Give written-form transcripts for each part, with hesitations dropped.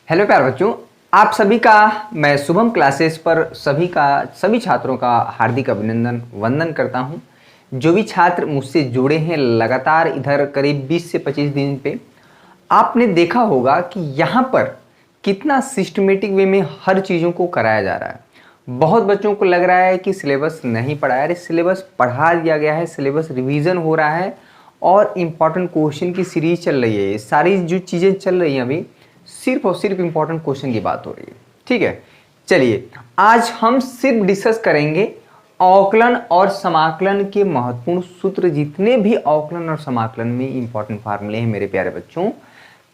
Hello प्यारे बच्चों, आप सभी का मैं शुभम क्लासेस पर सभी छात्रों का हार्दिक अभिनंदन वंदन करता हूं। जो भी छात्र मुझसे जुड़े हैं लगातार इधर करीब 20 से 25 दिन पे, आपने देखा होगा कि यहाँ पर कितना सिस्टमेटिक वे में हर चीज़ों को कराया जा रहा है। बहुत बच्चों को लग रहा है कि सिलेबस नहीं पढ़ा है, अरे सिलेबस पढ़ा दिया गया है, सिलेबस रिवीजन हो रहा है और इम्पॉर्टेंट क्वेश्चन की सीरीज चल रही है। ये सारी जो चीज़ें चल रही हैं अभी सिर्फ और सिर्फ इम्पॉर्टेंट क्वेश्चन की बात हो रही है। ठीक है, चलिए आज हम सिर्फ डिस्कस करेंगे अवकलन और समाकलन के महत्वपूर्ण सूत्र, जितने भी अवकलन और समाकलन में इंपॉर्टेंट फार्मूले हैं मेरे प्यारे बच्चों।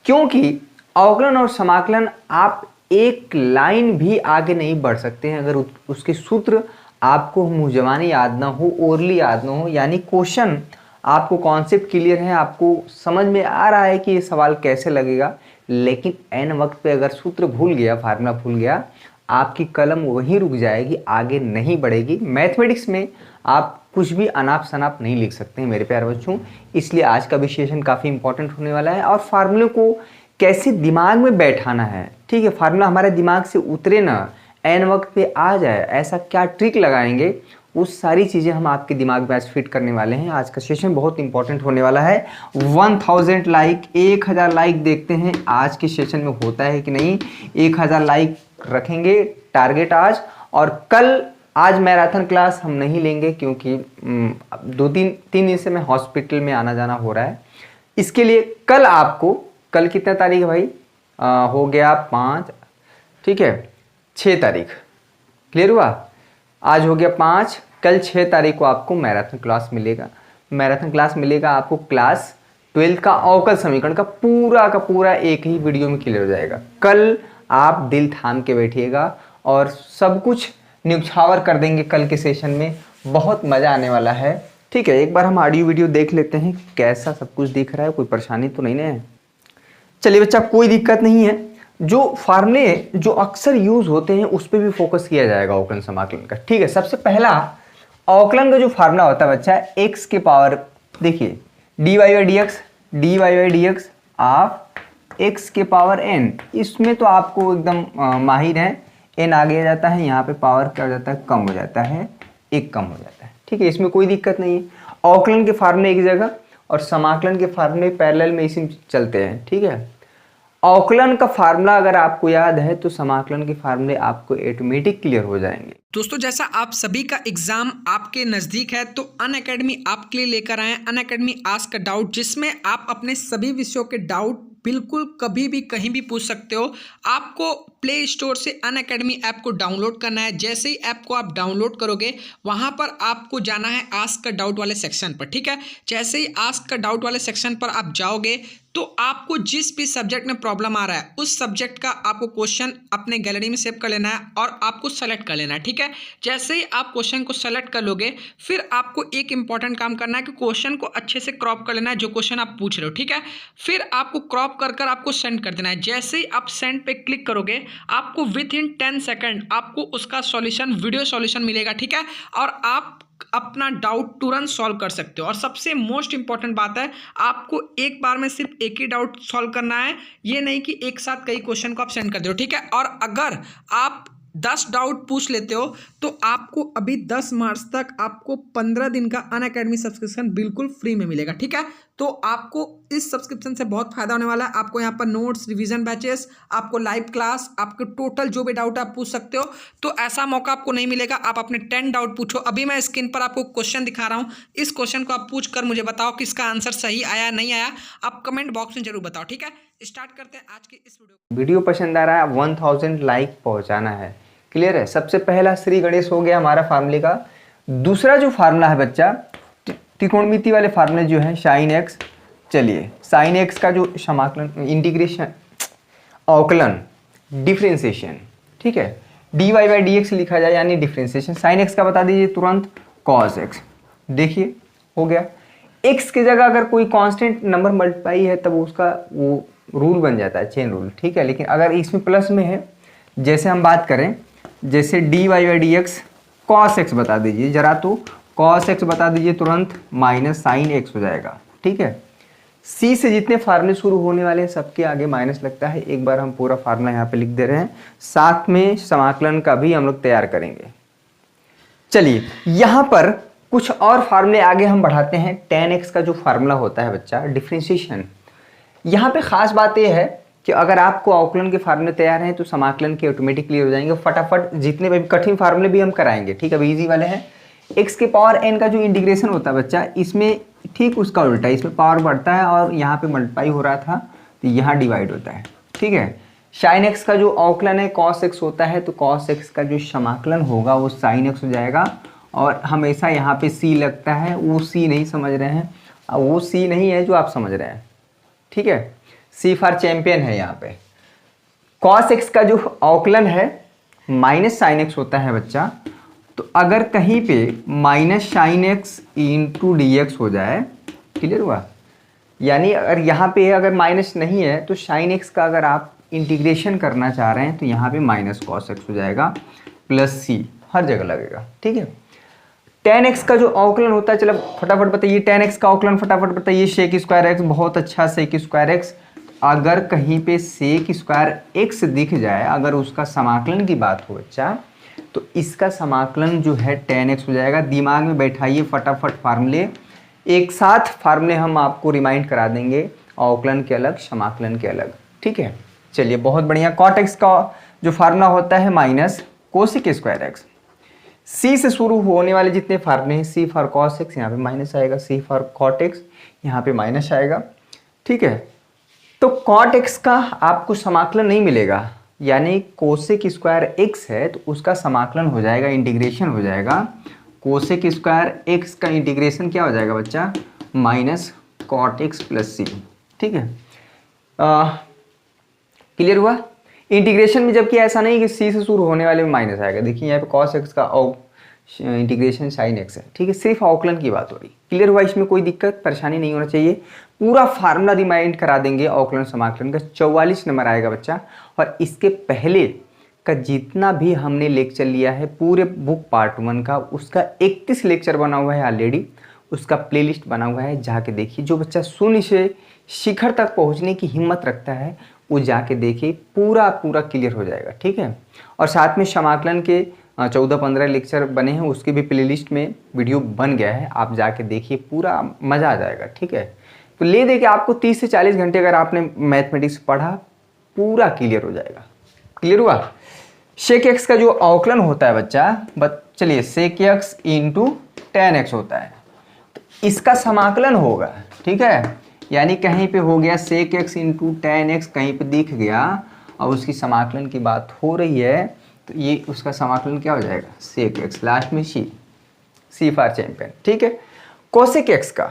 क्योंकि अवकलन और समाकलन आप एक लाइन भी आगे नहीं बढ़ सकते हैं अगर उसके सूत्र आपको मुंहजबानी याद ना हो, ओरली याद ना हो, यानी क्वेश्चन आपको कॉन्सेप्ट क्लियर है, आपको समझ में आ रहा है कि ये सवाल कैसे लगेगा, लेकिन एन वक्त पे अगर सूत्र भूल गया, फार्मूला भूल गया, आपकी कलम वहीं रुक जाएगी, आगे नहीं बढ़ेगी। मैथमेटिक्स में आप कुछ भी अनाप शनाप नहीं लिख सकते हैं मेरे प्यारे बच्चों। इसलिए आज का विश्लेषण काफ़ी इंपॉर्टेंट होने वाला है और फार्मूले को कैसे दिमाग में बैठाना है। ठीक है, फार्मूला हमारे दिमाग से उतरे ना, एन वक्त पे आ जाए, ऐसा क्या ट्रिक लगाएंगे, उस सारी चीज़ें हम आपके दिमाग में आज फिट करने वाले हैं। आज का सेशन बहुत इंपॉर्टेंट होने वाला है। 1000 लाइक, 1000 लाइक देखते हैं आज के सेशन में होता है कि नहीं। 1000 लाइक रखेंगे टारगेट आज, और कल आज मैराथन क्लास हम नहीं लेंगे क्योंकि 2-3 दिन से मैं हॉस्पिटल में आना जाना हो रहा है। इसके लिए कल आपको, कल कितना तारीख है भाई? हो गया 5, ठीक है, 6 तारीख, क्लियर हुआ? आज हो गया 5, कल 6 तारीख को आपको मैराथन क्लास मिलेगा। मैराथन क्लास मिलेगा आपको क्लास 12 का अवकल समीकरण का पूरा एक ही वीडियो में क्लियर हो जाएगा। कल आप दिल थाम के बैठिएगा और सब कुछ न्यौछावर कर देंगे कल के सेशन में, बहुत मज़ा आने वाला है। ठीक है, एक बार हम ऑडियो वीडियो देख लेते हैं कैसा सब कुछ दिख रहा है, कोई परेशानी तो नहीं है? चलिए बच्चा, कोई दिक्कत नहीं है। जो फार्मूले जो अक्सर यूज होते हैं उस पर भी फोकस किया जाएगा अवकलन समाकलन का। ठीक है, सबसे पहला अवकलन का जो फार्मूला होता है बच्चा, एक्स के पावर, देखिए dy by D x of x के पावर n। इसमें तो आपको एकदम माहिर है, n आगे आ जाता है, यहाँ पे पावर क्या हो जाता है, कम हो जाता है, 1 कम हो जाता है। ठीक है, इसमें कोई दिक्कत नहीं है। अवकलन के फार्मूले एक जगह और समाकलन के फार्मूले पैरेलल में इसी चलते हैं। ठीक है, अवकलन का फार्मूला अगर आपको याद है तो समाकलन के फार्मूले आपको ऑटोमेटिक क्लियर हो जाएंगे। दोस्तों, जैसा आप सभी का एग्जाम आपके नज़दीक है तो अनअकैडमी आपके लिए लेकर आए अनअकैडमी आस्क अ डाउट, जिसमें आप अपने सभी विषयों के डाउट बिल्कुल कभी भी कहीं भी पूछ सकते हो। आपको प्ले स्टोर से अनअकैडमी ऐप को डाउनलोड करना है। जैसे ही ऐप को आप डाउनलोड करोगे वहाँ पर आपको जाना है आस्क अ डाउट वाले सेक्शन पर। ठीक है, जैसे ही आस्क अ डाउट वाले सेक्शन पर आप जाओगे तो आपको जिस भी सब्जेक्ट में प्रॉब्लम आ रहा है उस सब्जेक्ट का आपको क्वेश्चन अपने गैलरी में सेव कर लेना है और आपको सेलेक्ट कर लेना है। ठीक है, जैसे ही आप क्वेश्चन को सेलेक्ट कर लोगे फिर आपको एक इंपॉर्टेंट काम करना है कि क्वेश्चन को अच्छे से क्रॉप कर लेना है, जो क्वेश्चन आप पूछ रहे हो। ठीक है, फिर आपको क्रॉप कर आपको सेंड कर देना है। जैसे ही आप सेंड पे क्लिक करोगे आपको विद इन 10 सेकेंड आपको उसका सॉल्यूशन, वीडियो सॉल्यूशन मिलेगा। ठीक है, और आप अपना डाउट तुरंत सॉल्व कर सकते हो। और सबसे मोस्ट इंपॉर्टेंट बात है, आपको एक बार में सिर्फ एक ही डाउट सॉल्व करना है, ये नहीं कि एक साथ कई क्वेश्चन को आप सेंड कर दो। ठीक है, और अगर आप 10 डाउट पूछ लेते हो तो आपको अभी 10 मार्च तक आपको 15 दिन का अनअकैडमी सब्सक्रिप्शन बिल्कुल फ्री में मिलेगा। ठीक है, तो आपको इस सब्सक्रिप्शन से बहुत फायदा होने वाला है। आपको यहाँ पर नोट्स, रिवीजन बैचेस, आपको लाइव क्लास, आपके टोटल जो भी डाउट आप पूछ सकते हो। तो ऐसा मौका आपको नहीं मिलेगा। आप अपने 10 डाउट पूछो। अभी मैं स्क्रीन पर आपको क्वेश्चन दिखा रहा हूँ, इस क्वेश्चन को आप पूछ कर मुझे बताओ कि इसका आंसर सही आया नहीं आया। आप कमेंट बॉक्स में जरूर बताओ। ठीक है, स्टार्ट करते हैं आज की इस वीडियो पसंद आ रहा है, 1000 लाइक पहुंचाना है, क्लियर है। सबसे पहला श्री गणेश हो गया हमारा फार्मूले का। दूसरा जो फार्मूला है बच्चा, त्रिकोणमिति वाले फार्मूले जो है साइन एक्स। चलिए साइन एक्स का जो समाकलन, इंटीग्रेशन, अवकलन, डिफरेंशिएशन, ठीक है, dy बाई डी एक्स लिखा जाए यानी डिफरेंशिएशन। साइन एक्स का बता दीजिए तुरंत, कॉस एक्स। देखिए हो गया। एक्स की जगह अगर कोई कांस्टेंट नंबर मल्टीप्लाई है तब उसका वो रूल बन जाता है, चेन रूल। ठीक है, लेकिन अगर इसमें प्लस में है, जैसे हम बात करें, जैसे dy by D x cos x बता दीजिए जरा, तो कॉस एक्स बता दीजिए तुरंत, माइनस साइन एक्स हो जाएगा। ठीक है, सी से जितने फार्मूले शुरू होने वाले हैं सबके आगे माइनस लगता है। एक बार हम पूरा फार्मूला यहाँ पे लिख दे रहे हैं, साथ में समाकलन का भी हम लोग तैयार करेंगे। चलिए यहाँ पर कुछ और फार्मूले आगे हम बढ़ाते हैं। tan x का जो फार्मूला होता है बच्चा डिफरेंशिएशन, यहाँ पे खास बात यह है कि अगर आपको अवकलन के फार्मूले तैयार हैं तो समाकलन के ऑटोमेटिक क्लियर हो जाएंगे। फटाफट जितने भी कठिन फार्मूले भी हम कराएंगे, ठीक है, अभी इजी वाले हैं। x के पावर n का जो इंटीग्रेशन होता है बच्चा, इसमें ठीक उसका उल्टा है, इसमें पावर बढ़ता है और यहाँ पे मल्टीप्लाई हो रहा था तो यहाँ डिवाइड होता है, ठीक है। sin x का जो अवकलन है cos x होता है, तो cos x का जो समाकलन होगा वो sin x हो जाएगा। और हमेशा यहाँ पे c लगता है, वो c नहीं समझ रहे हैं, वो c नहीं है जो आप समझ रहे हैं, ठीक है। C फॉर चैंपियन है यहाँ पे। cos x का जो अवकलन है माइनस sin x होता है बच्चा, तो अगर कहीं पे minus sin x into d x हो जाए, क्लियर हुआ, यानी अगर यहाँ पे अगर माइनस नहीं है तो sin x का अगर आप इंटीग्रेशन करना चाह रहे हैं तो यहाँ पे माइनस cos x हो जाएगा प्लस c, हर जगह लगेगा, ठीक है। tan x का जो अवकलन होता है, चलो फटाफट बताइए tan x का अवकलन, फटाफट बताइए। sec स्क्वायर x, बहुत अच्छा, sec स्क्वायर x। अगर कहीं पे sec स्क्वायर x दिख जाए, अगर उसका समाकलन की बात हो बच्चा, तो इसका समाकलन जो है tan x हो जाएगा। दिमाग में बैठाइए फटाफट फार्मूले, एक साथ फार्मूले हम आपको रिमाइंड करा देंगे, अवकलन के अलग समाकलन के अलग, ठीक है। चलिए बहुत बढ़िया। cot x का जो फार्मूला होता है minus cosec square x। c से शुरू होने वाले जितने फार्मूले हैं, c फॉर cos x यहाँ पे माइनस आएगा, c फॉर cot x यहाँ पे माइनस आएगा, ठीक है। तो cot x का आपको समाकलन नहीं मिलेगा, यानी कोसेक स्क्वायर x है तो उसका समाकलन हो जाएगा, इंटीग्रेशन हो जाएगा। कोसेक स्क्वायर x का इंटीग्रेशन क्या हो जाएगा बच्चा, माइनस cot x प्लस सी, ठीक है। क्लियर हुआ। इंटीग्रेशन में जबकि ऐसा नहीं कि c से शुरू होने वाले में माइनस आएगा, देखिए यहाँ पे cos x का इंटीग्रेशन sin x है, ठीक है, सिर्फ अवकलन की बात हो रही। क्लियर हुआ, इसमें कोई दिक्कत परेशानी नहीं होना चाहिए। पूरा फार्मूला रिमाइंड करा देंगे अवकलन समाकलन का, 44 नंबर आएगा बच्चा। और इसके पहले का जितना भी हमने लेक्चर लिया है पूरे बुक पार्ट 1 का, उसका 31 लेक्चर बना हुआ है ऑलरेडी, उसका प्लेलिस्ट बना हुआ है, जाके देखिए। जो बच्चा शून्य से शिखर तक पहुंचने की हिम्मत रखता है वो जाके देखिए, पूरा क्लियर हो जाएगा, ठीक है। और साथ में समाकलन के 14-15 लेक्चर बने हैं, उसके भी प्लेलिस्ट में वीडियो बन गया है, आप जाके देखिए, पूरा मज़ा आ जाएगा, ठीक है। तो ले दे के आपको 30 से 40 घंटे अगर आपने मैथमेटिक्स पढ़ा, पूरा क्लियर हो जाएगा। क्लियर हुआ। sec x का जो अवकलन होता है बच्चा, चलिए sec x into tan x होता है, तो इसका समाकलन होगा, ठीक है। यानी कहीं पे हो गया sec x into tan x, कहीं पे दिख गया और उसकी समाकलन की बात हो रही है, तो ये उसका समाकलन क्या हो जाएगा, sec x, लास्ट में c फॉर चैंपियन, ठीक है। cosec x का,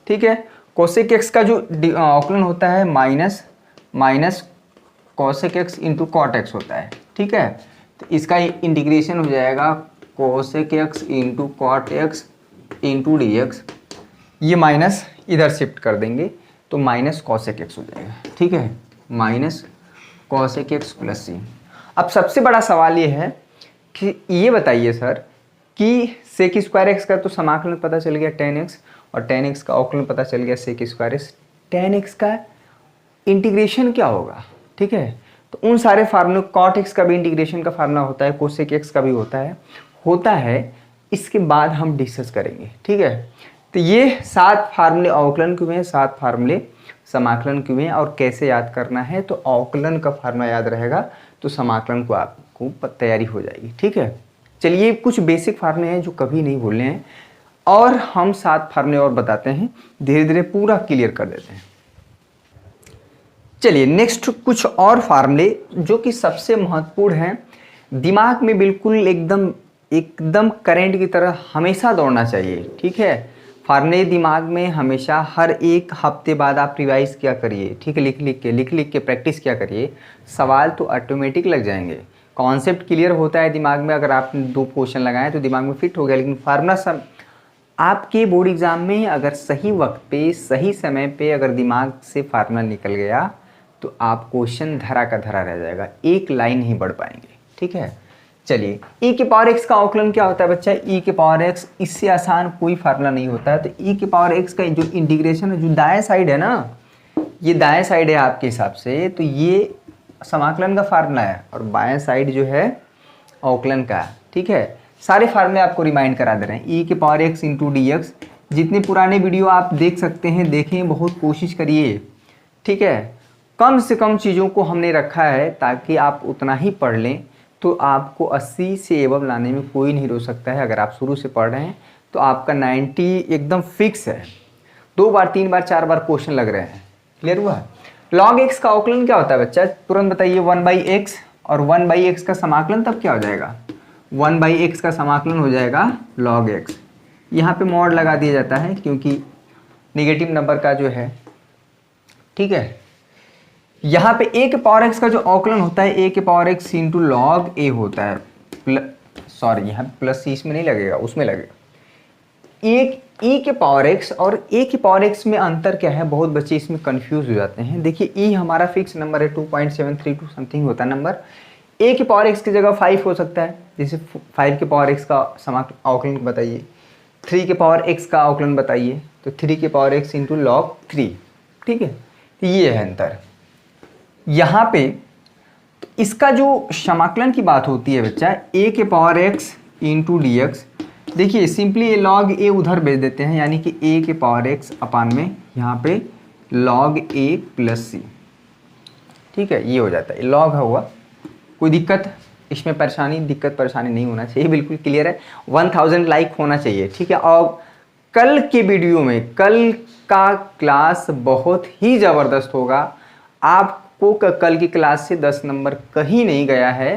ठीक है, cosec x का जो अवकलन होता है minus cosec x into cot x होता है, ठीक है। तो इसका इंटीग्रेशन हो जाएगा cosec x into cot x into d x, ये माइनस इधर शिफ्ट कर देंगे तो माइनस cosec x हो जाएगा, ठीक है, माइनस cosec x प्लस सी। अब सबसे बड़ा सवाल ये है कि ये बताइए सर कि sec स्क्वायर x का तो समाकलन पता चल गया tan x, और tan x का अवकलन पता चल गया sec square x, tan x का इंटीग्रेशन क्या होगा, ठीक है। तो उन सारे फार्मूले, cot x का भी इंटीग्रेशन का फार्मूला होता है, cosec x का भी होता है, इसके बाद हम डिस्कस करेंगे, ठीक है। तो ये 7 फार्मूले अवकलन के हुए हैं, 7 फार्मूले समाकलन के हुए हैं, और कैसे याद करना है, तो अवकलन का फार्मूला याद रहेगा तो समाकलन को आपको तैयारी हो जाएगी, ठीक है। चलिए कुछ बेसिक फार्मूले हैं जो कभी नहीं भूलने हैं, और हम 7 फार्मूले और बताते हैं, धीरे धीरे पूरा क्लियर कर देते हैं। चलिए नेक्स्ट कुछ और फार्मूले जो कि सबसे महत्वपूर्ण हैं, दिमाग में बिल्कुल एकदम करंट की तरह हमेशा दौड़ना चाहिए, ठीक है। फार्मूले दिमाग में हमेशा हर एक हफ्ते बाद आप रिवाइज क्या करिए, ठीक है, लिख के प्रैक्टिस क्या करिए, सवाल तो ऑटोमेटिक लग जाएंगे। कॉन्सेप्ट क्लियर होता है दिमाग में, अगर आपने 2 क्वेश्चन लगाए तो दिमाग में फिट हो गया। लेकिन फार्मूला सब आपके बोर्ड एग्जाम में अगर सही वक्त पे सही समय पे अगर दिमाग से फार्मूला निकल गया तो आप क्वेश्चन धरा का धरा रह जाएगा, एक लाइन ही बढ़ पाएंगे, ठीक है। चलिए e के पावर x का अवकलन क्या होता है बच्चा, e के पावर x, इससे आसान कोई फार्मूला नहीं होता है। तो e के पावर x का जो इंटीग्रेशन है, जो दाएं साइड है ना, ये दाएं साइड है आपके हिसाब से, तो ये समाकलन का फार्मूला है और बाएं साइड जो है अवकलन का। ठीक है, सारे फार्मूले आपको रिमाइंड करा दे रहे हैं। e के power x into d x, जितने पुराने वीडियो आप देख सकते हैं देखें, बहुत कोशिश करिए। ठीक है, कम से कम चीज़ों को हमने रखा है ताकि आप उतना ही पढ़ लें, तो आपको 80 से एबव लाने में कोई नहीं रोक सकता है। अगर आप शुरू से पढ़ रहे हैं तो आपका 90 एकदम फिक्स है। 2 बार 3 बार 4 बार क्वेश्चन लग रहे हैं। क्लियर हुआ? log x का अवकलन क्या होता है बच्चा, तुरंत बताइए। 1/x और 1/x का समाकलन तब क्या हो जाएगा, 1/x का समाकलन हो जाएगा log x। यहाँ पे मॉड लगा दिया जाता है क्योंकि नेगेटिव नंबर का जो है। ठीक है, यहाँ पे a के पावर x का जो अवकलन होता है, a के power x into log a होता है। सॉरी, यहाँ प्लस c इसमें नहीं लगेगा, उसमें लगेगा। एक e के पावर x और a के पावर x में अंतर क्या है, बहुत बच्चे इसमें कंफ्यूज हो जाते हैं। देखिए e हमारा फिक्स नंबर है, 2.732 समथिंग होता है नंबर। a के पावर x की जगह 5 हो सकता है, जैसे 5 के पावर x का अवकलन बताइए, 3 के पावर x का अवकलन बताइए, तो 3 के पावर x इंटू लॉग 3। ठीक है, तो ये है अंतर। यहाँ पे तो इसका जो समाकलन की बात होती है बच्चा, a के power x into d x, देखिए सिंपली ये लॉग a उधर भेज देते हैं, यानी कि a के पावर x अपान में यहाँ पे लॉग a प्लस c। ठीक है, ये हो जाता है, लॉग हुआ। कोई दिक्कत इसमें, दिक्कत परेशानी नहीं होना चाहिए, बिल्कुल क्लियर है। 1000 लाइक होना चाहिए। ठीक है, और कल के वीडियो में, कल का क्लास बहुत ही ज़बरदस्त होगा। आपको कल की क्लास से 10 नंबर कहीं नहीं गया है।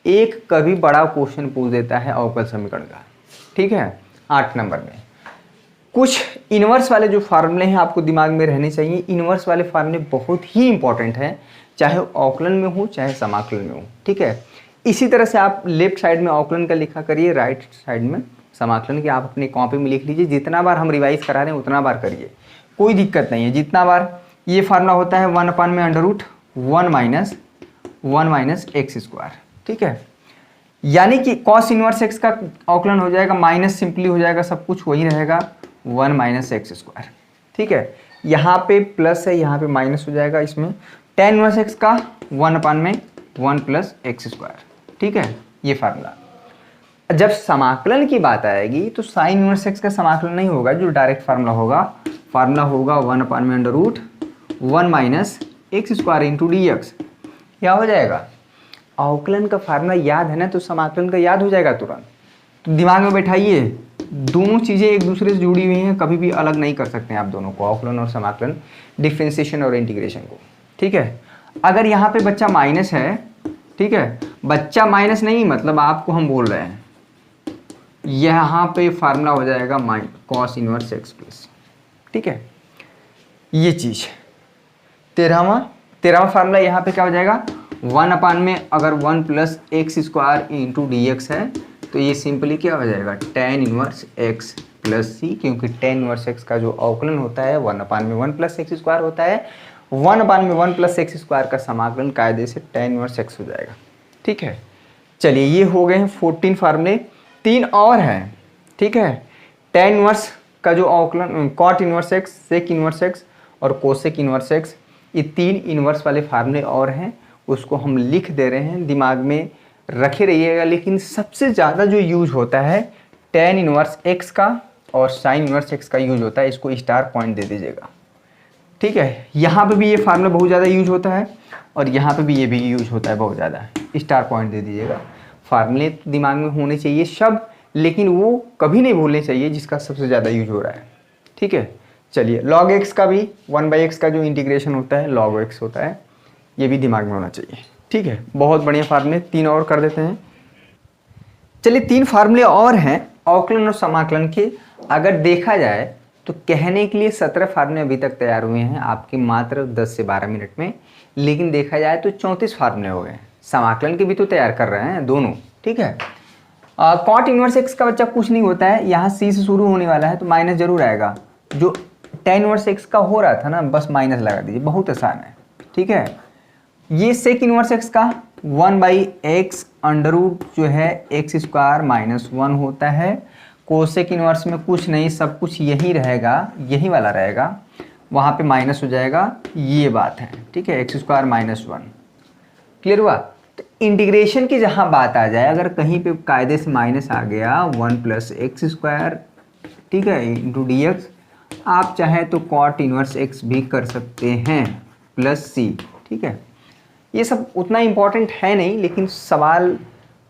एक कभी बड़ा क्वेश्चन पूछ देता है अवकल समीकरण का। ठीक है, 8 नंबर में कुछ इन्वर्स वाले जो फार्मूले हैं आपको दिमाग में रहने चाहिए। इन्वर्स वाले फार्मूले बहुत ही इंपॉर्टेंट हैं, चाहे अवकलन में हो चाहे समाकलन में हो। ठीक है, इसी तरह से आप लेफ्ट साइड में अवकलन का लिखा करिए, राइट साइड में समाकलन की आप अपनी कॉपी में लिख लीजिए। जितना बार हम रिवाइज करा रहे हैं उतना बार करिए, कोई दिक्कत नहीं है। जितना बार ये फार्मूला होता है 1 अपान में under root 1 minus x square. ठीक है, यानी कि कॉस इनवर्स एक्स का अवकलन हो जाएगा, माइनस सिंपली हो जाएगा, सब कुछ वही रहेगा 1 माइनस एक्स स्क्वायर। ठीक है, यहाँ पे प्लस है, यहाँ पे माइनस हो जाएगा। इसमें tan इनवर्स एक्स का 1 अपान में 1 प्लस एक्स स्क्वायर। ठीक है, ये फार्मूला। जब समाकलन की बात आएगी तो साइन इनवर्स एक्स का समाकलन नहीं होगा, जो डायरेक्ट फार्मूला होगा, 1 अपान में under root 1 minus x square into d x. क्या हो जाएगा, अवकलन का फार्मूला याद है ना, तो समाकलन का याद हो जाएगा तुरंत। तो दिमाग में बैठाइए, दोनों चीज़ें एक दूसरे से जुड़ी हुई हैं, कभी भी अलग नहीं कर सकते हैं आप दोनों को, अवकलन और समाकलन, डिफ्रेंसिएशन और इंटीग्रेशन को। ठीक है, अगर यहाँ पे बच्चा माइनस है, ठीक है, बच्चा माइनस नहीं मतलब आपको हम बोल रहे हैं, यहाँ पे फार्मूला हो जाएगा कॉस इनवर्स एक्स प्लस। ठीक है, ये चीज़ 13वां फार्मूला यहाँ पे क्या हो जाएगा, 1 अपान में अगर 1 plus x square into d x है तो ये सिंपली क्या हो जाएगा, tan इनवर्स एक्स प्लस सी, क्योंकि tan इनवर्स एक्स का जो अवकलन होता है 1 अपान में 1 प्लस एक्स स्क्वायर होता है। 1 अपान में 1 प्लस एक्स स्क्वायर का समाकलन कायदे से tan इनवर्स एक्स हो जाएगा। ठीक है, चलिए ये हो गए हैं 14 फार्मूले। 3 और हैं। ठीक है, tan इनवर्स का जो अवकलन, cot inverse x, sec inverse x और कोसेक इनवर्स एक्स, ये 3 इनवर्स वाले फार्मूले और हैं, उसको हम लिख दे रहे हैं, दिमाग में रखे रहिएगा। लेकिन सबसे ज़्यादा जो यूज होता है tan इनवर्स एक्स का और साइन इनवर्स एक्स का यूज होता है, इसको स्टार पॉइंट दे दीजिएगा। ठीक है, यहाँ पे भी ये फार्मूला बहुत ज़्यादा यूज होता है और यहाँ पे भी ये भी यूज होता है बहुत ज़्यादा, स्टार पॉइंट दे दीजिएगा। फार्मूले तो दिमाग में होने चाहिए शब्द, लेकिन वो कभी नहीं भूलने चाहिए जिसका सबसे ज़्यादा यूज हो रहा है। ठीक है, चलिए log x का भी 1/x का जो इंटीग्रेशन होता है log x होता है, ये भी दिमाग में होना चाहिए। ठीक है, बहुत बढ़िया फार्मूले। 3 और कर देते हैं। चलिए 3 फार्मूले और हैं अवकलन और समाकलन के। अगर देखा जाए तो कहने के लिए 17 फार्मूले अभी तक तैयार हुए हैं आपके मात्र 10 से 12 मिनट में, लेकिन देखा जाए तो 34 फार्मूले हो गए। समाकलन के भी तो तैयार कर रहे हैं दोनों। ठीक है, कॉट इनवर्स एक्स का बच्चा कुछ नहीं होता है, यहाँ सी से शुरू होने वाला है तो माइनस जरूर आएगा। जो tan इनवर्स एक्स का हो रहा था ना, बस माइनस लगा दीजिए, बहुत आसान है। ठीक है, ये सेक इनवर्स एक्स का 1/x अंडर रूट जो है x स्क्वायर माइनस 1 होता है। कोसेक इनवर्स में कुछ नहीं, सब कुछ यही रहेगा, यही वाला रहेगा, वहाँ पे माइनस हो जाएगा, ये बात है, ठीक है, x स्क्वायर माइनस 1। क्लियर हुआ? तो इंटीग्रेशन की जहाँ बात आ जाए, अगर कहीं पे कायदे से माइनस आ गया 1 + x स्क्वायर, ठीक है, इंटू dx, आप चाहे तो कॉट इनवर्स x भी कर सकते हैं प्लस c, ठीक है। ये सब उतना इम्पोर्टेंट है नहीं, लेकिन सवाल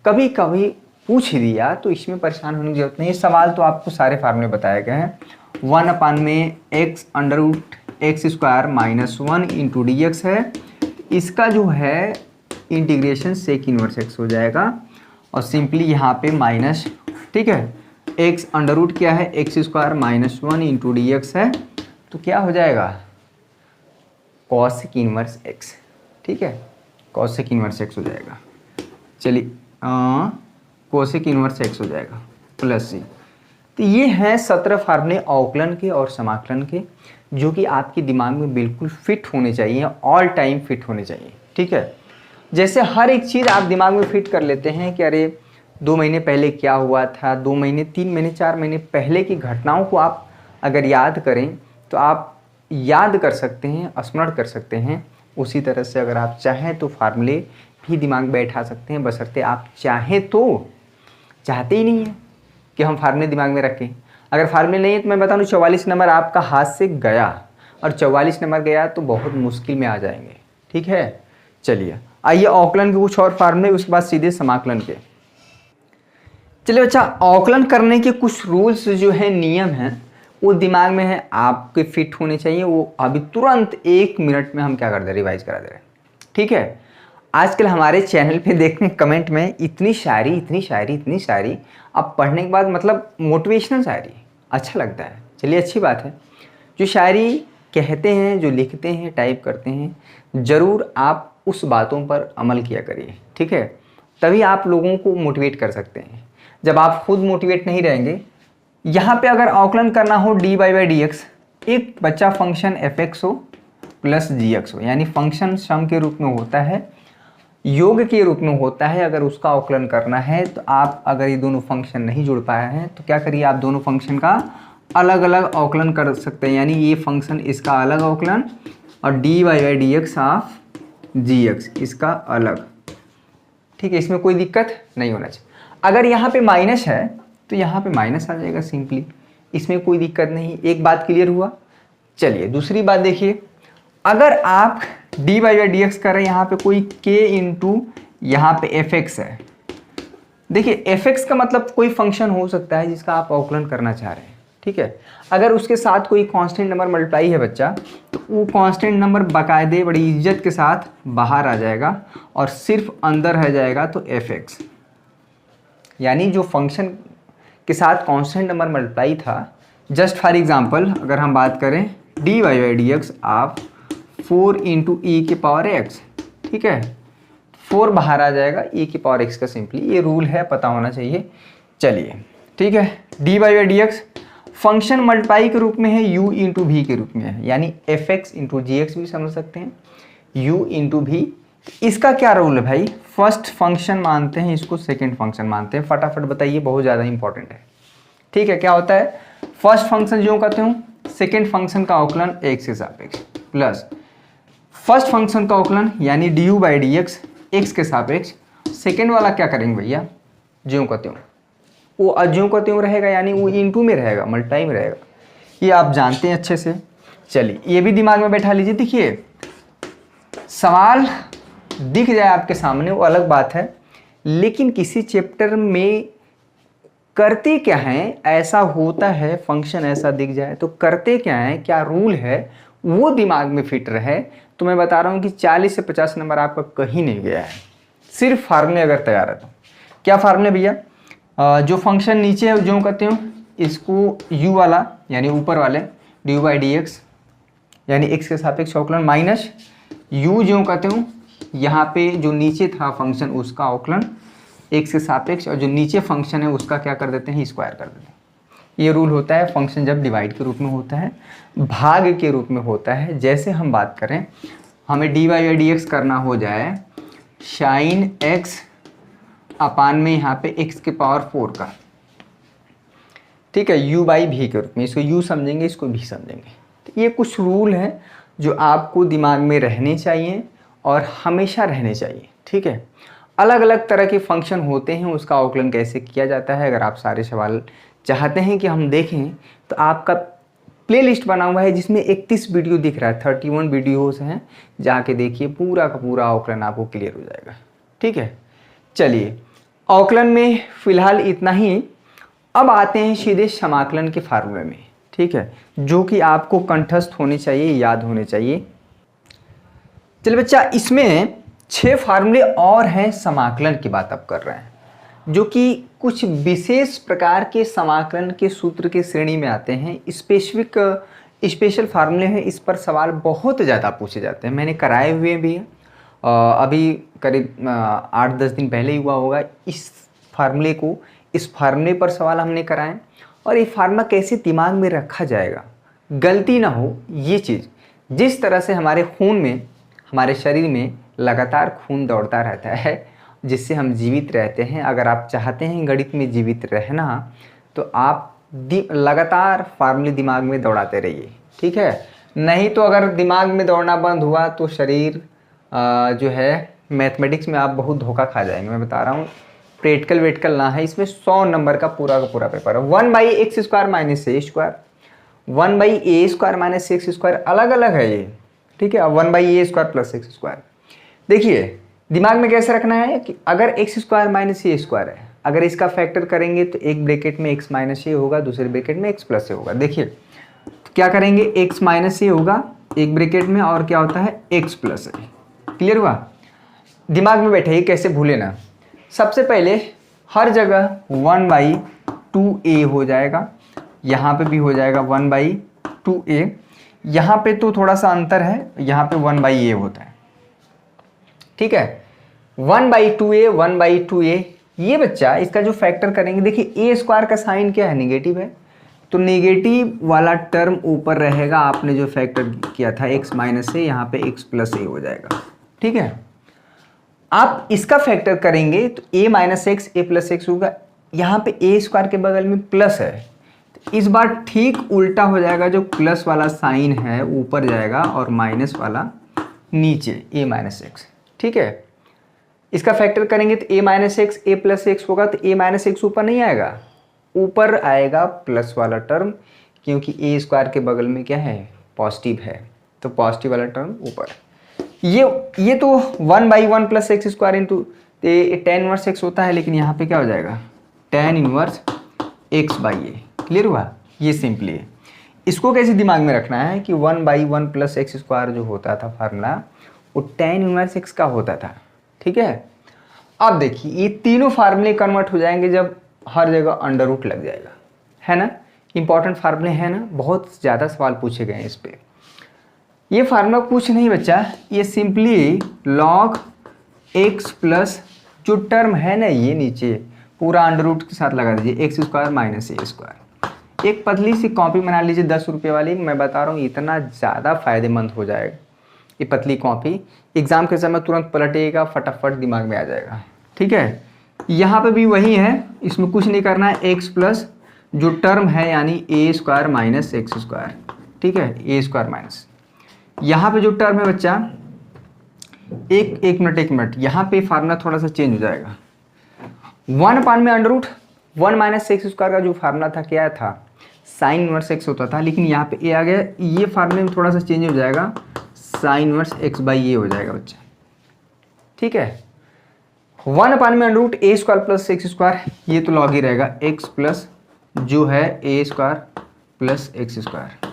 कभी कभी पूछ दिया तो इसमें परेशान होने की जरूरत नहीं है। सवाल तो आपको सारे फार्मूले बताए गए हैं। 1 में x under root x square minus 1 into d x है, इसका जो है इंटीग्रेशन सेक इनवर्स x हो जाएगा और सिंपली यहाँ पे माइनस, ठीक है, x अंडर रूट क्या है, x square minus 1 into d x है, तो क्या हो जाएगा, कॉसेक इनवर्स x, ठीक है, कॉसेक इनवर्स x हो जाएगा। चलिए कोसेक इनवर्स x हो जाएगा प्लस c। तो ये हैं 17 फार्मूले अवकलन के और समाकलन के, जो कि आपके दिमाग में बिल्कुल फिट होने चाहिए, ऑल टाइम फिट होने चाहिए, ठीक है। जैसे हर एक चीज़ आप दिमाग में फिट कर लेते हैं कि अरे 2 महीने पहले क्या हुआ था, 2 महीने 3 महीने 4 महीने पहले की घटनाओं को आप अगर याद करें तो आप याद कर सकते हैं, स्मरण कर सकते हैं। उसी तरह से अगर आप चाहें तो फार्मूले भी दिमाग में बैठा सकते हैं, बशर्ते आप चाहें तो। चाहते ही नहीं है कि हम फार्मूले दिमाग में रखें। अगर फार्मूले नहीं है तो मैं बता दूं 44 नंबर आपका हाथ से गया, और 44 नंबर गया तो बहुत मुश्किल में आ जाएंगे, ठीक है। चलिए आइए अवकलन के कुछ और फार्मूले, उसके बाद सीधे समाकलन के। चलिए बच्चा, अवकलन करने के कुछ रूल्स जो है, नियम हैं, वो दिमाग में है, आपके फिट होने चाहिए। वो अभी तुरंत 1 मिनट में हम क्या कर दे रहे, रिवाइज करा दे रहे हैं, ठीक है। आजकल हमारे चैनल पे देखने कमेंट में इतनी शायरी, इतनी शायरी, इतनी शायरी, अब पढ़ने के बाद मतलब मोटिवेशनल शायरी, अच्छा लगता है। चलिए अच्छी बात है। जो शायरी कहते हैं, जो लिखते हैं, टाइप करते हैं, ज़रूर आप उस बातों पर अमल किया करिए, ठीक है। तभी आप लोगों को मोटिवेट कर सकते हैं। जब आप खुद मोटिवेट नहीं रहेंगे, यहाँ पे अगर अवकलन करना हो dy/dx, एक बच्चा फंक्शन fx हो प्लस gx हो, यानी फंक्शन सम के रूप में होता है, योग के रूप में होता है। अगर उसका अवकलन करना है तो आप, अगर ये दोनों फंक्शन नहीं जुड़ पाए हैं तो क्या करिए, आप दोनों फंक्शन का अलग अलग अवकलन कर सकते हैं। यानी ये फंक्शन इसका अलग अवकलन और dy/dx ऑफ gx इसका अलग, ठीक है। इसमें कोई दिक्कत नहीं होना चाहिए। अगर यहाँ पे माइनस है तो यहाँ पे माइनस आ जाएगा सिंपली, इसमें कोई दिक्कत नहीं। एक बात क्लियर हुआ। चलिए दूसरी बात देखिए, अगर आप dy/dx कर रहे हैं, यहाँ पे कोई k इंटू यहाँ पे fx है। देखिए fx का मतलब कोई फंक्शन हो सकता है जिसका आप अवकलन करना चाह रहे हैं, ठीक है। अगर उसके साथ कोई कांस्टेंट नंबर मल्टीप्लाई है बच्चा, तो वो कांस्टेंट नंबर बाकायदे बड़ी इज्जत के साथ बाहर आ जाएगा और सिर्फ अंदर रह जाएगा तो fx। यानी जो फंक्शन के साथ कांस्टेंट नंबर मल्टीप्लाई था, जस्ट फॉर एग्जांपल अगर हम बात करें dy/dx आप 4 इंटू ई के पावर x, ठीक है, 4 बाहर आ जाएगा, e की पावर x का सिंपली, ये रूल है, पता होना चाहिए। चलिए ठीक है, dy/dx फंक्शन मल्टीप्लाई के रूप में है, u इंटू v के रूप में है, यानी fx इंटू gx भी समझ सकते हैं, u इंटू v। इसका क्या रूल है भाई, फर्स्ट फंक्शन मानते हैं इसको, सेकेंड फंक्शन मानते हैं। फटाफट बताइए, बहुत ज़्यादा इंपॉर्टेंट है, ठीक है। क्या होता है, फर्स्ट फंक्शन जो कहते हूँ, सेकेंड फंक्शन का अवकलन x के सापेक्ष प्लस फर्स्ट फंक्शन का अवकलन यानी du/dx x के सापेक्ष। सेकेंड वाला क्या करेंगे भैया, ज्यों कहते हो वो अज्यों कहते हो रहेगा, यानी वो इंटू में रहेगा, मल्टीप्लाई में रहेगा। ये आप जानते हैं अच्छे से। चलिए ये भी दिमाग में बैठा लीजिए। देखिए सवाल दिख जाए आपके सामने वो अलग बात है, लेकिन किसी चैप्टर में करते क्या हैं, ऐसा होता है, फंक्शन ऐसा दिख जाए तो करते क्या हैं, क्या रूल है, वो दिमाग में फिट रहे तो मैं बता रहा हूँ कि 40 से 50 नंबर आपका कहीं नहीं गया है, सिर्फ फार्मूले अगर तैयार है तो। क्या फार्मूले भैया, जो फंक्शन नीचे है जो कहते हो इसको u वाला यानी ऊपर वाले dy/dx यानी x के सापेक्ष अवकलन माइनस u जो कहते हो यहाँ पे जो नीचे था फंक्शन उसका अवकलन x के सापेक्ष, और जो नीचे फंक्शन है उसका क्या कर देते हैं, स्क्वायर कर देते हैं। ये रूल होता है फंक्शन जब डिवाइड के रूप में होता है, भाग के रूप में होता है। जैसे हम बात करें, हमें dy/dx करना हो जाए साइन एक्स अपान में यहाँ पे x के पावर 4 का, ठीक है, u बाई भी के रूप में। इसको u समझेंगे, इसको भी समझेंगे। तो ये कुछ रूल हैं जो आपको दिमाग में रहने चाहिए और हमेशा रहने चाहिए, ठीक है। अलग अलग तरह के फंक्शन होते हैं, उसका आकलन कैसे किया जाता है, अगर आप सारे सवाल चाहते हैं कि हम देखें तो आपका प्लेलिस्ट बना हुआ है जिसमें 31 वीडियो दिख रहा है, 31 वीडियोस हैं, जाके देखिए, पूरा का पूरा आकलन आपको क्लियर हो जाएगा, ठीक है। चलिए, आकलन में फ़िलहाल इतना ही। अब आते हैं सीधे समाकलन के फार्मूले में, ठीक है, जो कि आपको कंठस्थ होने चाहिए, याद होने चाहिए। चलिए बच्चा, इसमें 6 फार्मूले और हैं समाकलन की बात अब कर रहे हैं, जो कि कुछ विशेष प्रकार के समाकलन के सूत्र की श्रेणी में आते हैं। स्पेशल फार्मूले हैं, इस पर सवाल बहुत ज़्यादा पूछे जाते हैं, मैंने कराए हुए भी हैं। अभी करीब 8-10 दिन पहले ही हुआ होगा इस फार्मूले पर सवाल हमने कराए। और ये फार्मूला कैसे दिमाग में रखा जाएगा, गलती ना हो ये चीज़। जिस तरह से हमारे खून में, हमारे शरीर में लगातार खून दौड़ता रहता है, जिससे हम जीवित रहते हैं। अगर आप चाहते हैं गणित में जीवित रहना, तो आप लगातार फार्मूले दिमाग में दौड़ाते रहिए, ठीक है। नहीं तो अगर दिमाग में दौड़ना बंद हुआ तो शरीर जो है, मैथमेटिक्स में आप बहुत धोखा खा जाएंगे, मैं बता रहा हूँ। प्रैक्टिकल वेटिकल ना है, इसमें 100 नंबर का पूरा पेपर है। 1/x² minus a square, 1/a² minus x square अलग अलग है ये, ठीक है। 1/a² plus x square. देखिए दिमाग में कैसे रखना है कि अगर x² माइनस a स्क्वायर है, अगर इसका फैक्टर करेंगे तो एक ब्रैकेट में x माइनस a होगा, दूसरे ब्रैकेट में x प्लस a होगा। देखिए तो क्या करेंगे, x माइनस a होगा एक ब्रैकेट में, और क्या होता है x प्लस a। क्लियर हुआ? दिमाग में बैठे, कैसे भूले ना। सबसे पहले हर जगह 1/2a हो जाएगा, यहाँ पे भी हो जाएगा 1/2a। यहाँ पे तो थोड़ा सा अंतर है, यहाँ पे 1/a होता है, ठीक है। 1/2a ये बच्चा, इसका जो फैक्टर करेंगे, देखिए a² का साइन क्या है, नेगेटिव है, तो नेगेटिव वाला टर्म ऊपर रहेगा। आपने जो फैक्टर किया था x माइनस a, यहाँ पे x प्लस a हो जाएगा, ठीक है। आप इसका फैक्टर करेंगे तो a minus x a plus x होगा, यहाँ पे a² के बगल में प्लस है, तो इस बार ठीक उल्टा हो जाएगा, जो प्लस वाला साइन है ऊपर जाएगा और माइनस वाला नीचे, a माइनस एक्स, ठीक है। इसका फैक्टर करेंगे तो a minus x a plus x होगा, तो a माइनस एक्स ऊपर नहीं आएगा, ऊपर आएगा प्लस वाला टर्म, क्योंकि a² के बगल में क्या है, पॉजिटिव है, तो पॉजिटिव वाला टर्म ऊपर। ये तो 1/1 plus x square into tan inverse x होता है, लेकिन यहाँ पे क्या हो जाएगा, tan इनवर्स x/a। क्लियर हुआ? ये सिंपली है। इसको कैसे दिमाग में रखना है कि 1/1 प्लस एक्स स्क्वायर जो होता था फार्मूला, वो tan इनवर्स x का होता था, ठीक है। अब देखिए ये तीनों फार्मूले कन्वर्ट हो जाएंगे जब हर जगह अंडर रूट लग जाएगा, है ना। इंपॉर्टेंट फार्मूले है ना, बहुत ज़्यादा सवाल पूछे गए हैं इस पर। ये फार्मूला कुछ नहीं बच्चा, ये सिंपली log x प्लस जो टर्म है ना, ये नीचे पूरा अंडर रूट के साथ लगा दीजिए, x² माइनस a स्क्वायर। एक पतली सी कॉपी बना लीजिए 10 रुपये वाली, मैं बता रहा हूँ इतना ज़्यादा फायदेमंद हो जाएगा ये पतली कॉपी। एग्जाम के समय तुरंत पलटेगा, फटाफट दिमाग में आ जाएगा, ठीक है। यहाँ पे भी वही है, इसमें कुछ नहीं करना है, x प्लस जो टर्म है यानी a² माइनस एक्स स्क्वायर, ठीक है, a² माइनस। यहाँ पे जो टर्म है बच्चा, एक मिनट, यहाँ पे फार्मूला थोड़ा सा चेंज हो जाएगा। 1 में under root 1 minus x square का जो फार्मूला था क्या था, साइन इनवर्स एक्स होता था, लेकिन यहाँ पे ए आ गया। ये फार्मूले में थोड़ा सा चेंज हो जाएगा, साइन इनवर्स x/a हो जाएगा बच्चा, ठीक है। 1 में under root a² plus x square, ये तो लॉग ही रहेगा, x प्लस जो है a² plus x square,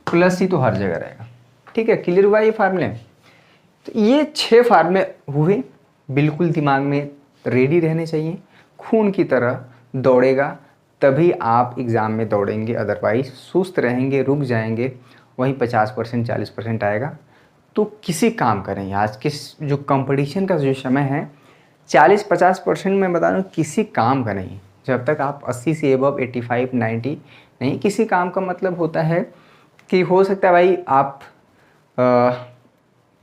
plus ही तो हर जगह रहेगा, ठीक है। क्लियर हुआ ये फार्मूले? तो ये 6 फार्मूले हुए, बिल्कुल दिमाग में रेडी रहने चाहिए, खून की तरह दौड़ेगा तभी आप एग्ज़ाम में दौड़ेंगे, अदरवाइज सुस्त रहेंगे, रुक जाएंगे, वहीं 50% 40% आएगा। तो किसी काम करें, आज के जो कंपटीशन का जो समय है, 40-50% में बता दूँ किसी काम का नहीं, जब तक आप 80 से एबव 85-90 नहीं। किसी काम का मतलब होता है कि हो सकता है भाई आप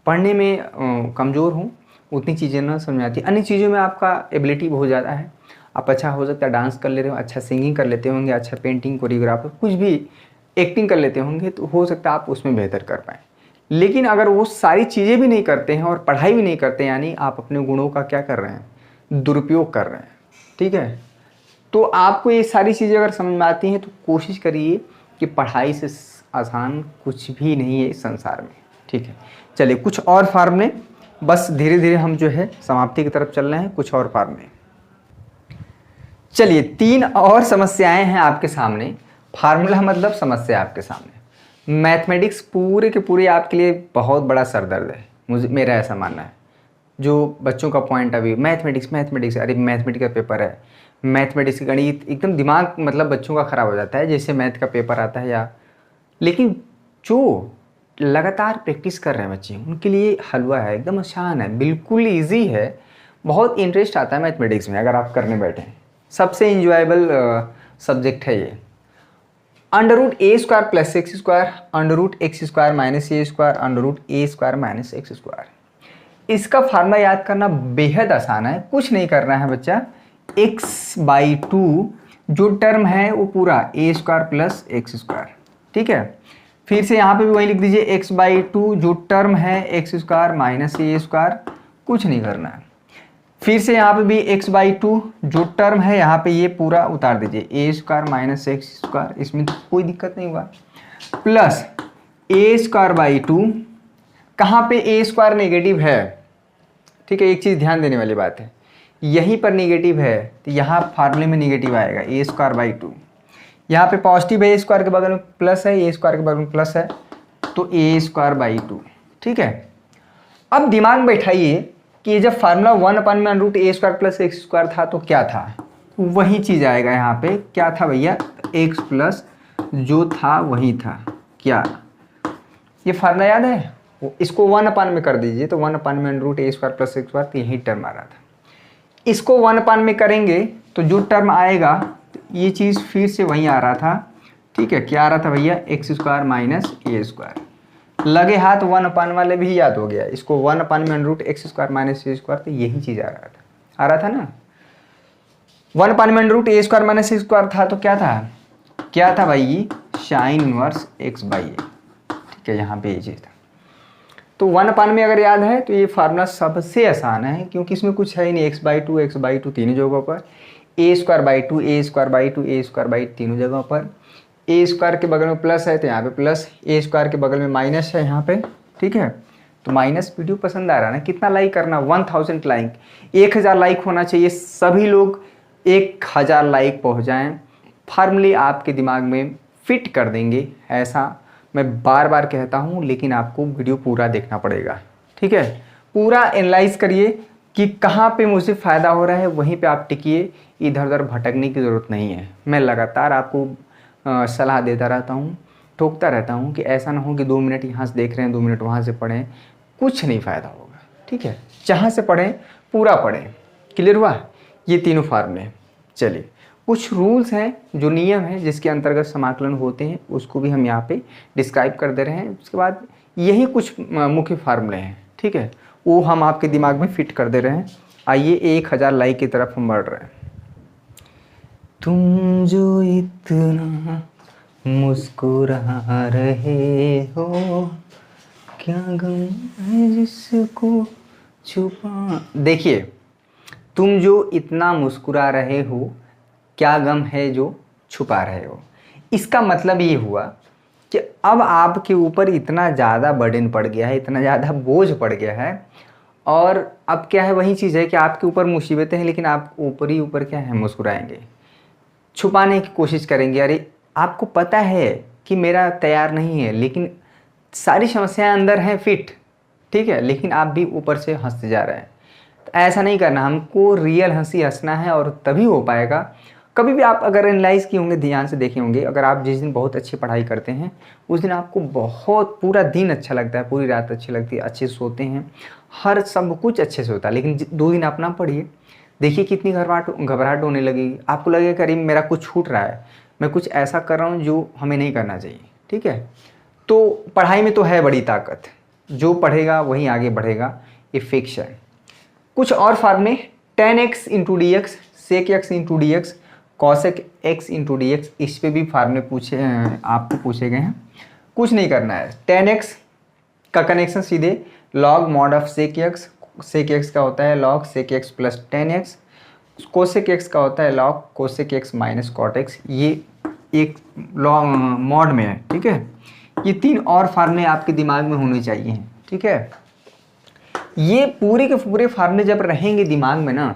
पढ़ने में कमज़ोर हों, उतनी चीज़ें ना समझ में आती। अन्य चीज़ों में आपका एबिलिटी बहुत ज़्यादा है, आप अच्छा हो सकता है डांस कर ले रहे हो, अच्छा सिंगिंग कर लेते होंगे, अच्छा पेंटिंग कोरियोग्राफर कुछ भी एक्टिंग कर लेते होंगे, तो हो सकता है आप उसमें बेहतर कर पाएँ। लेकिन अगर वो सारी चीज़ें भी नहीं करते हैं और पढ़ाई भी नहीं करते, यानी आप अपने गुणों का क्या कर रहे हैं, दुरुपयोग कर रहे हैं। ठीक है, तो आपको ये सारी चीज़ें अगर समझ में आती हैं तो कोशिश करिए कि पढ़ाई से आसान कुछ भी नहीं है इस संसार में। ठीक है, चलिए कुछ और फार्मूले, बस धीरे धीरे हम जो है समाप्ति की तरफ चल रहे हैं। कुछ और फार्मूले, चलिए 3 और समस्याएं हैं आपके सामने। फार्मूला मतलब समस्या आपके सामने। मैथमेटिक्स पूरे के पूरे आपके लिए बहुत बड़ा सरदर्द है, मेरा ऐसा मानना है। जो बच्चों का पॉइंट अभी मैथमेटिक्स, अरे मैथमेटिक्स का पेपर है, मैथमेटिक्स गणित, एकदम दिमाग मतलब बच्चों का ख़राब हो जाता है जैसे मैथ का पेपर आता है या। लेकिन जो लगातार प्रैक्टिस कर रहे हैं बच्चे, उनके लिए हलवा है, एकदम आसान है, बिल्कुल ईजी है, बहुत इंटरेस्ट आता है मैथमेटिक्स में अगर आप करने बैठे। सबसे इंजॉयबल सब्जेक्ट है ये। √a² + x², √x² - a² √a² - x²। इसका फार्मूला याद करना बेहद आसान है, कुछ नहीं करना है बच्चा। x/2 जो टर्म है वो पूरा a² + x²। ठीक है, फिर से यहाँ पे भी वही लिख दीजिए, x/2 जो टर्म है x² - a², कुछ नहीं करना है। फिर से यहाँ पे भी x/2 जो टर्म है यहाँ पे ये पूरा उतार दीजिए, a² - x², इसमें तो कोई दिक्कत नहीं हुआ। प्लस a²/2, कहाँ पे a² नेगेटिव है। ठीक है, एक चीज़ ध्यान देने वाली बात है, यहीं पर नेगेटिव है तो यहाँ फार्मूले में नेगेटिव आएगा, a²/2। यहाँ पे पॉजिटिव है, a² के बगल में प्लस है, a² के बगल में प्लस है, तो a²/2। ठीक है, अब दिमाग में बैठाइए कि ये जब फार्मूला 1/√a² + x² था तो क्या था, वही चीज़ आएगा यहाँ पे। क्या था भैया, x प्लस जो था वही था। क्या ये फार्मूला याद है, इसको 1/, में कर दीजिए तो 1/√a² + x², तो यही टर्म आ रहा था। इसको 1/, में करेंगे तो जो टर्म आएगा ये चीज़ फिर से वहीं आ रहा था। ठीक है, क्या आ रहा था भैया, x² - a²। लगे हाथ 1/, वाले भी याद हो गया, इसको 1/√x² - a², तो यही चीज़ आ रहा था ना। 1/√a² - a² था तो क्या था भाई, sin इनवर्स x/a। ठीक है, यहाँ पे ये चीज़ था। तो 1/, में अगर याद है तो ये फार्मूला सबसे आसान है, क्योंकि इसमें कुछ है ही नहीं, x/2 तीनों जगहों पर, a²/2 तीनों जगहों पर, a² के बगल में प्लस है तो यहाँ पे प्लस, a² के बगल में माइनस है यहाँ पे। ठीक है, तो माइनस। वीडियो पसंद आ रहा है ना, कितना लाइक करना, 1000 लाइक, 1000 लाइक होना चाहिए, सभी लोग 1000 लाइक पहुँच जाएँ, फार्मूले आपके दिमाग में फिट कर देंगे। ऐसा मैं बार बार कहता हूँ, लेकिन आपको वीडियो पूरा देखना पड़ेगा। ठीक है, पूरा एनालाइज करिए कि कहाँ पे मुझे फ़ायदा हो रहा है, वहीं पे आप टिकिए, इधर उधर भटकने की ज़रूरत नहीं है। मैं लगातार आपको सलाह देता रहता हूँ, टोकता रहता हूँ कि ऐसा ना हो कि 2 मिनट यहाँ से देख रहे हैं, 2 मिनट वहाँ से पढ़ें, कुछ नहीं फ़ायदा होगा। ठीक है, जहाँ से पढ़ें पूरा पढ़ें। क्लियर हुआ, ये तीनों फार्मूले। चलिए कुछ रूल्स हैं, जो नियम हैं जिसके अंतर्गत समाकलन होते हैं, उसको भी हम यहाँ पे डिस्क्राइब कर दे रहे हैं। उसके बाद यही कुछ मुख्य फार्मूले हैं। ठीक है, वो हम आपके दिमाग में फिट कर दे रहे हैं। आइए 1000 लाइक की तरफ हम बढ़ रहे हैं। तुम जो इतना मुस्कुरा रहे हो, क्या गम है जिसको छुपा। देखिए, तुम जो इतना मुस्कुरा रहे हो, क्या गम है जो छुपा रहे हो। इसका मतलब ये हुआ कि अब आपके ऊपर इतना ज़्यादा बर्डन पड़ गया है, इतना ज़्यादा बोझ पड़ गया है, और अब क्या है, वही चीज़ है कि आपके ऊपर मुसीबतें हैं, लेकिन आप ऊपर ही ऊपर क्या है, मुस्कुराएंगे, छुपाने की कोशिश करेंगे। अरे आपको पता है कि मेरा तैयार नहीं है, लेकिन सारी समस्याएं अंदर हैं फिट। ठीक है, लेकिन आप भी ऊपर से हंसते जा रहे हैं। तो ऐसा नहीं करना, हमको रियल हंसी हंसना है, और तभी हो पाएगा। कभी भी आप अगर एनालाइज किए होंगे, ध्यान से देखे होंगे, अगर आप जिस दिन बहुत अच्छी पढ़ाई करते हैं उस दिन आपको बहुत पूरा दिन अच्छा लगता है, पूरी रात अच्छी लगती है, अच्छे से सोते हैं, हर सब कुछ अच्छे से होता है। लेकिन 2 दिन आप ना पढ़िए, देखिए कितनी घबराहट होने लगेगी, आपको लगेगा करीब मेरा कुछ छूट रहा है, मैं कुछ ऐसा कर रहा हूँ जो हमें नहीं करना चाहिए। ठीक है, तो पढ़ाई में तो है बड़ी ताकत, जो पढ़ेगा वही आगे बढ़ेगा, ये फिक्स है। कुछ और फार्मूले, tan x into d x, sec x into d x, cosec x into d x, इस पर भी फार्मूले आपको पूछे गए हैं। कुछ नहीं करना है, tan x का कनेक्शन सीधे log mod of sec x का होता है log sec x plus tan x, cosec x का होता है log cosec x minus cot x, ये एक लॉग मॉड में है। ठीक है, ये 3 और फार्मूले आपके दिमाग में होने चाहिए। ठीक है, ये पूरे के पूरे फार्मूले जब रहेंगे दिमाग में ना,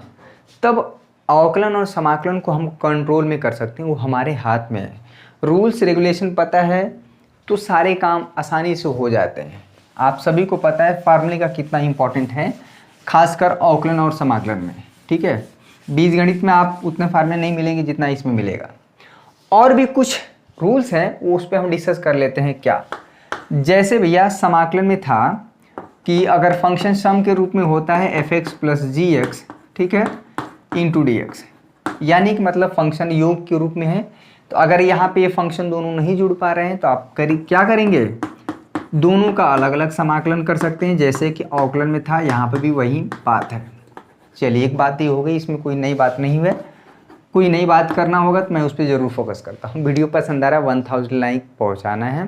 तब अवकलन और समाकलन को हम कंट्रोल में कर सकते हैं, वो हमारे हाथ में है। रूल्स रेगुलेशन पता है तो सारे काम आसानी से हो जाते हैं। आप सभी को पता है फार्मूले का कितना इंपॉर्टेंट है, खासकर अवकलन और समाकलन में। ठीक है, बीजगणित में आप उतने फार्मूले नहीं मिलेंगे जितना इसमें मिलेगा। और भी कुछ रूल्स हैं, वो उस पर हम डिस्कस कर लेते हैं। क्या, जैसे भैया समाकलन में था कि अगर फंक्शन सम के रूप में होता है एफ एक्स प्लस जी एक्स, ठीक है, इंटू डी एक्स, यानी कि मतलब फंक्शन योग के रूप में है, तो अगर यहाँ पे ये फंक्शन दोनों नहीं जुड़ पा रहे हैं तो आप क्या करेंगे, दोनों का अलग अलग समाकलन कर सकते हैं, जैसे कि अवकलन में था, यहाँ पे भी वही बात है। चलिए, एक बात ही हो गई, इसमें कोई नई बात नहीं है। कोई नई बात करना होगा तो मैं उस पर ज़रूर फोकस करता हूँ। वीडियो पसंद आ रहा है, 1000 लाइक पहुँचाना है।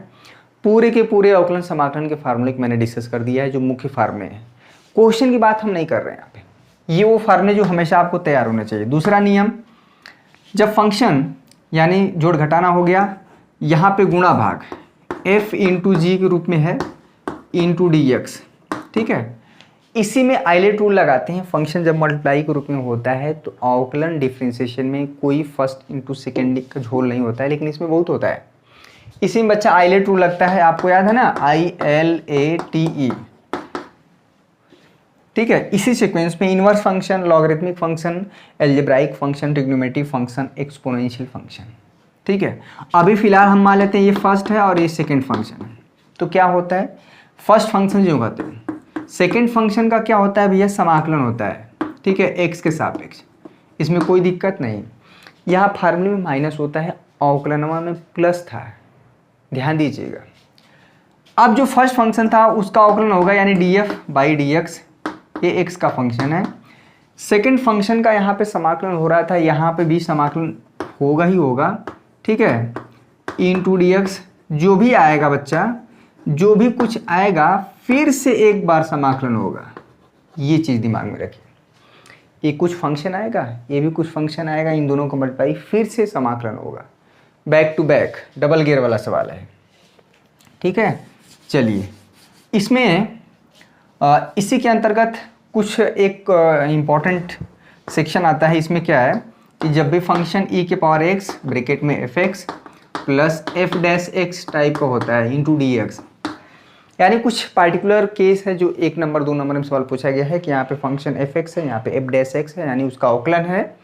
पूरे के पूरे अवकलन समाकलन के फार्मूले मैंने डिस्कस कर दिया है, जो मुख्य फार्मूले हैं। क्वेश्चन की बात हम नहीं कर रहे हैं यहाँ पे, ये वो फार्मूले जो हमेशा आपको तैयार होने चाहिए। दूसरा नियम, जब फंक्शन यानी जोड़ घटाना हो गया, यहाँ पे गुणा भाग f इंटू जी के रूप में है इंटू डी एक्स, ठीक है, इसी में आइलेट रूल लगाते हैं। फंक्शन जब मल्टीप्लाई के रूप में होता है तो अवकलन डिफरेंशिएशन में कोई फर्स्ट इंटू सेकेंड का झोल नहीं होता है, लेकिन इसमें बहुत होता है। इसी में बच्चा आइलेट रूल लगता है, आपको याद है ना, ILATE, ठीक है। इसी सीक्वेंस में inverse function, logarithmic function, algebraic function, trigonometric function, exponential function, ठीक है। अभी फिलहाल हम मान लेते हैं ये फर्स्ट है और ये सेकंड फंक्शन है। तो क्या होता है, फर्स्ट फंक्शन जो कहते हैं, सेकंड फंक्शन का क्या होता है भैया, समाकलन होता है, ठीक है, एक्स के सापेक्ष। इसमें कोई दिक्कत नहीं। यहाँ फार्मूले में माइनस होता है, अवकलनमा में प्लस था, ध्यान दीजिएगा। अब जो फर्स्ट फंक्शन था उसका अवकलन होगा, यानी df बाई dx, ये x का फंक्शन है। सेकंड फंक्शन का यहाँ पे समाकलन हो रहा था, यहाँ पे भी समाकलन होगा ही होगा, ठीक है, इंटू dx। जो भी आएगा बच्चा, जो भी कुछ आएगा फिर से एक बार समाकलन होगा, ये चीज़ दिमाग में रखिए। ये कुछ फंक्शन आएगा, ये भी कुछ फंक्शन आएगा, इन दोनों को मल्टीप्लाई फिर से समाकलन होगा। Back to back double gear वाला सवाल है, ठीक है। चलिए, इसमें इसी के अंतर्गत कुछ एक इम्पॉर्टेंट सेक्शन आता है। इसमें क्या है कि जब भी फंक्शन e के पावर x ब्रैकेट में fx plus f dash x type का होता है इंटू डी एक्स, यानी कुछ पार्टिकुलर केस है जो 1 नंबर 2 नंबर में सवाल पूछा गया है कि यहाँ पे फंक्शन fx है, यहाँ पे f डैश एक्स है, यानी उसका अवकलन है,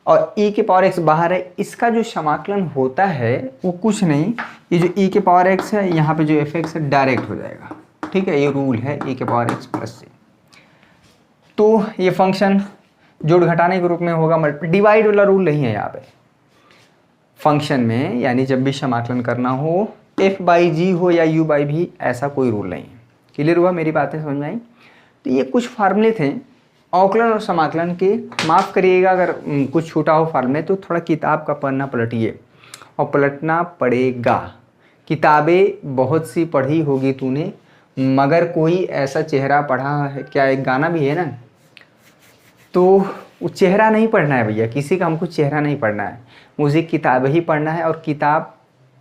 और e के पावर x बाहर है। इसका जो समाकलन होता है वो कुछ नहीं, ये जो e के पावर x है, यहाँ पे जो fx है डायरेक्ट हो जाएगा, ठीक है। ये रूल है e के पावर x प्लस से। तो ये फंक्शन जोड़ घटाने के रूप में होगा, डिवाइड वाला रूल नहीं है यहाँ पे फंक्शन में, यानी जब भी समाकलन करना हो, f बाई जी हो या u बाई भी, ऐसा कोई रूल नहीं है। क्लियर हुआ, मेरी बातें समझ में आई। तो ये कुछ फार्मूले थे अवकलन और समाकलन के। माफ़ करिएगा अगर कुछ छूटा हो फार्मूले, तो थोड़ा किताब का पन्ना पलटिए, और पलटना पड़ेगा। किताबें बहुत सी पढ़ी होगी तूने, मगर कोई ऐसा चेहरा पढ़ा है क्या, एक गाना भी है ना, तो वो चेहरा नहीं पढ़ना है भैया, किसी का हमको चेहरा नहीं पढ़ना है, मुझे किताब ही पढ़ना है, और किताब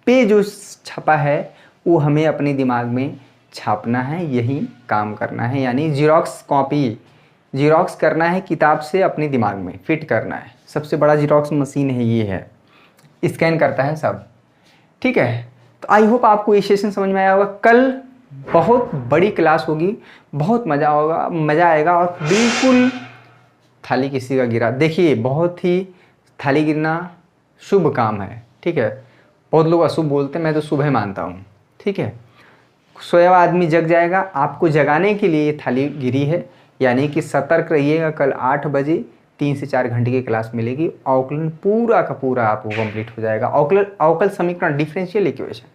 पे जो छपा है वो हमें अपने दिमाग में छापना है, यही काम करना है। यानी जीरोक्स कॉपी, जीरोक्स करना है किताब से, अपने दिमाग में फिट करना है। सबसे बड़ा जीरोक्स मशीन है, ये है, स्कैन करता है सब, ठीक है। तो आई होप आपको ये सेशन समझ में आया होगा। कल बहुत बड़ी क्लास होगी, बहुत मज़ा आएगा, और बिल्कुल थाली किसी का गिरा, देखिए बहुत ही थाली गिरना शुभ काम है, ठीक है। बहुत लोग अशुभ बोलते हैं, मैं तो शुभ ही मानता हूँ, ठीक है। सोया हुआ आदमी जग जाएगा, आपको जगाने के लिए ये थाली गिरी है, यानी कि सतर्क रहिएगा। कल 8 बजे 3 से 4 घंटे की क्लास मिलेगी। अवकलन पूरा का पूरा आपको कंप्लीट हो जाएगा। अवकल समीकरण, डिफरेंशियल इक्वेशन,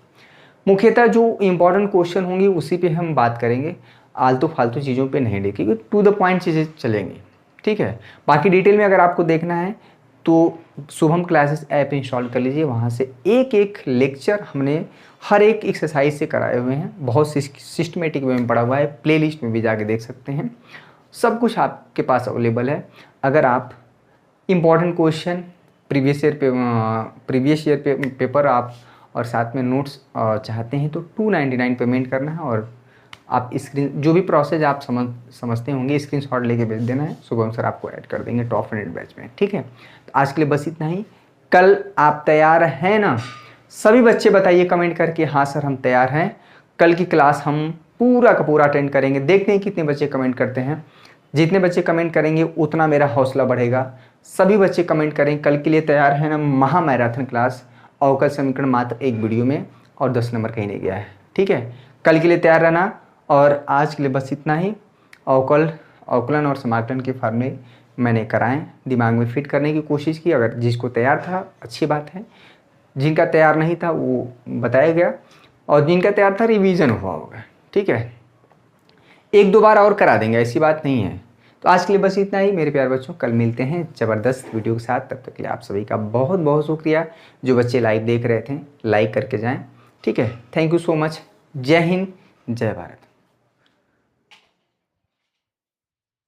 मुख्यतः जो इम्पोर्टेंट क्वेश्चन होंगे उसी पे हम बात करेंगे। आलतू फालतू चीज़ों पे नहीं देखिए, टू द पॉइंट चीज़ें चलेंगी, ठीक है। बाकी डिटेल में अगर आपको देखना है तो शुभम क्लासेस ऐप इंस्टॉल कर लीजिए, वहाँ से एक एक लेक्चर हमने हर एक एक्सरसाइज से कराए हुए हैं, बहुत सिस्टमेटिक वे में पड़ा हुआ है, प्लेलिस्ट में भी जाके देख सकते हैं, सब कुछ आपके पास अवेलेबल है। अगर आप important question previous year paper आप और साथ में नोट्स चाहते हैं तो 299 पेमेंट करना है, और आप स्क्रीन जो भी प्रोसेस आप समझते होंगे स्क्रीनशॉट लेके भेज देना है, शुभम सर आपको ऐड कर देंगे टॉप 100 बैच में, ठीक है। तो आज के लिए बस इतना ही। कल आप तैयार हैं ना? सभी बच्चे बताइए कमेंट करके, हाँ सर हम तैयार हैं। कल की क्लास हम पूरा का पूरा अटेंड करेंगे, देखते हैं कितने बच्चे कमेंट करते हैं। जितने बच्चे कमेंट करेंगे उतना मेरा हौसला बढ़ेगा। सभी बच्चे कमेंट करें, कल के लिए तैयार है ना? महा मैराथन क्लास, अवकल समीकरण मात्र एक वीडियो में, और 10 नंबर कहीं नहीं गया है, ठीक है। कल के लिए तैयार रहना, और आज के लिए बस इतना ही। अवकलन और समाकलन के फार्मूले मैंने कराएं, दिमाग में फिट करने की कोशिश की। अगर जिसको तैयार था अच्छी बात है, जिनका तैयार नहीं था वो बताया गया, और जिनका तैयार था रिवीजन हुआ होगा, ठीक है। एक दो बार और करा देंगे, ऐसी बात नहीं है। तो आज के लिए बस इतना ही मेरे प्यारे बच्चों, कल मिलते हैं ज़बरदस्त वीडियो के साथ। तब तक के लिए आप सभी का बहुत बहुत शुक्रिया। जो बच्चे लाइव देख रहे थे लाइक करके जाएं, ठीक है। Thank you so much. जय हिंद, जय भारत।